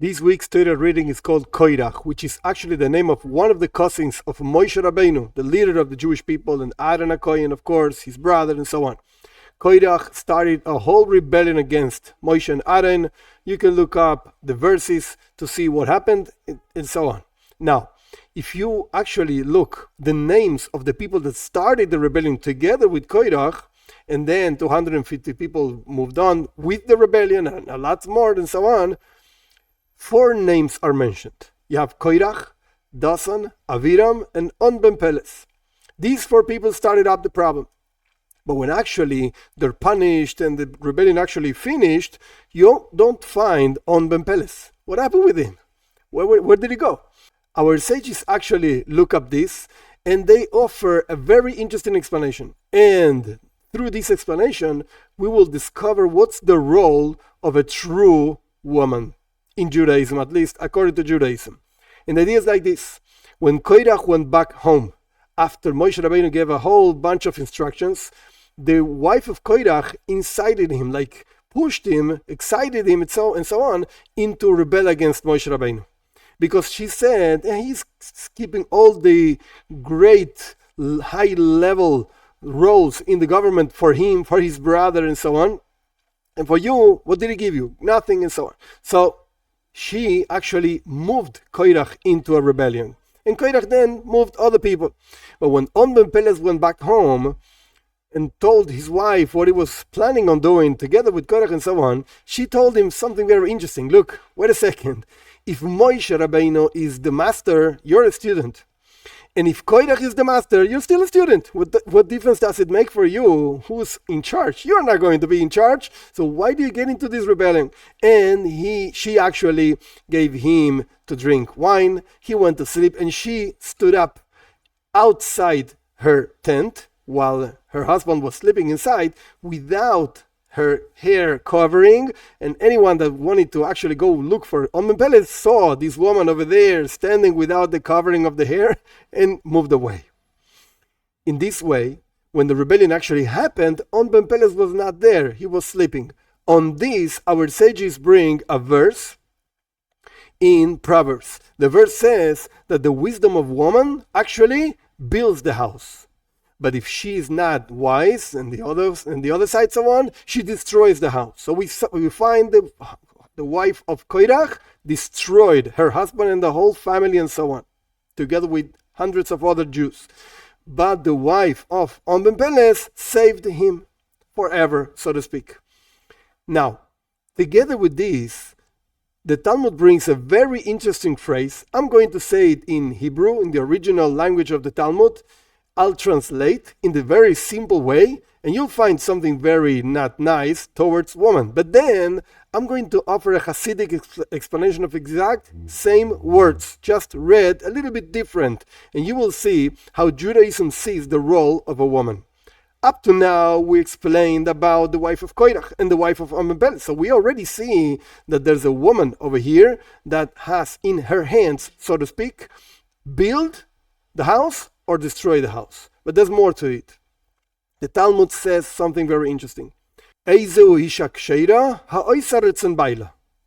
This week's Torah reading is called Korach, which is actually the name of one of the cousins of Moshe Rabbeinu, the leader of the Jewish people, and Aaron HaKohen, of course, his brother, and so on. Korach started a whole rebellion against Moshe and Aaron. You can look up the verses to see what happened, and so on. Now, if you actually look the names of the people that started the rebellion together with Korach, and then 250 people moved on with the rebellion, and a lot more, and so on, 4 names are mentioned. You have Korach, Dasan, Aviram, and On ben Peles. These 4 people started up the problem. But when actually they're punished and the rebellion actually finished, you don't find On ben Peles. What happened with him? Where did he go? Our sages actually look up this and they offer a very interesting explanation. And through this explanation, we will discover what's the role of a true woman. In Judaism, at least according to Judaism. And the idea is like this. When Korach went back home, after Moshe Rabbeinu gave a whole bunch of instructions, the wife of Korach incited him, like pushed him, excited him, and so on, into rebel against Moshe Rabbeinu. Because she said, he's keeping all the great high-level roles in the government for him, for his brother, and so on. And for you, what did he give you? Nothing, and so on. So she actually moved Korach into a rebellion. And Korach then moved other people. But when On ben Peles went back home and told his wife what he was planning on doing together with Korach and so on, she told him something very interesting. Look, wait a second. If Moshe Rabbeinu is the master, you're a student. And if Korach is the master, you're still a student. What difference does it make for you? Who's in charge? You're not going to be in charge. So why do you get into this rebellion? And she actually gave him to drink wine. He went to sleep and she stood up outside her tent while her husband was sleeping inside without her hair covering, and anyone that wanted to actually go look for On ben Peles saw this woman over there standing without the covering of the hair and moved away. In this way, when the rebellion actually happened, On ben Peles was not there, he was sleeping. On this, our sages bring a verse in Proverbs. The verse says that the wisdom of woman actually builds the house. But if she is not wise, and the other side, so on, she destroys the house. So we find the wife of Korach destroyed her husband and the whole family and so on, together with hundreds of other Jews. But the wife of On ben Peles saved him forever, so to speak. Now, together with this, the Talmud brings a very interesting phrase. I'm going to say it in Hebrew, in the original language of the Talmud. I'll translate in the very simple way, and you'll find something very not nice towards woman. But then I'm going to offer a Hasidic explanation of exact same words, just read a little bit different, and you will see how Judaism sees the role of a woman. Up to now, we explained about the wife of Korach and the wife of On ben Peles. So we already see that there's a woman over here that has in her hands, so to speak, build the house or destroy the house. But there's more to it. The Talmud says something very interesting.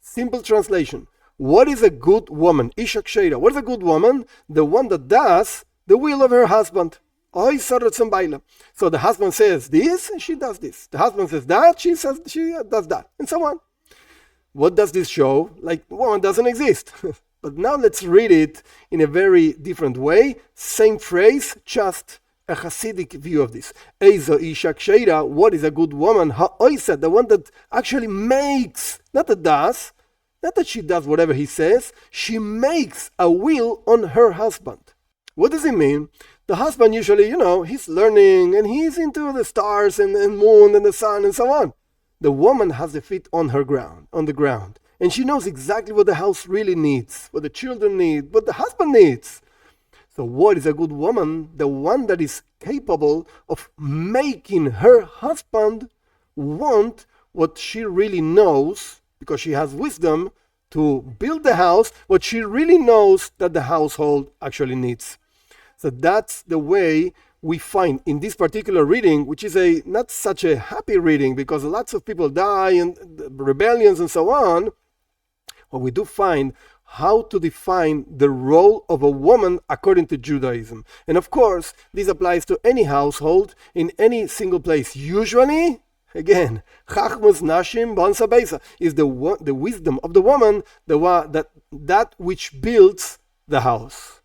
Simple translation. What is a good woman? Isha ksheira. What is a good woman? The one that does the will of her husband. So the husband says this, and she does this. The husband says that, she does that, and so on. What does this show? Like, woman doesn't exist. But now let's read it in a very different way. Same phrase, just a Hasidic view of this. Eizo isha ksheira, what is a good woman? Ha'oisa, the one that actually makes, not that does, not that she does whatever he says, she makes a will on her husband. What does it mean? The husband usually, he's learning and he's into the stars and moon and the sun and so on. The woman has the feet on the ground. And she knows exactly what the house really needs, what the children need, what the husband needs. So what is a good woman? The one that is capable of making her husband want what she really knows, because she has wisdom to build the house, what she really knows that the household actually needs. So that's the way we find in this particular reading, which is not such a happy reading because lots of people die and rebellions and so on. Or we do find how to define the role of a woman according to Judaism. And of course, this applies to any household in any single place. Usually, again, Chachmas Nashim Bansa Beisa is the wisdom of the woman, that which builds the house.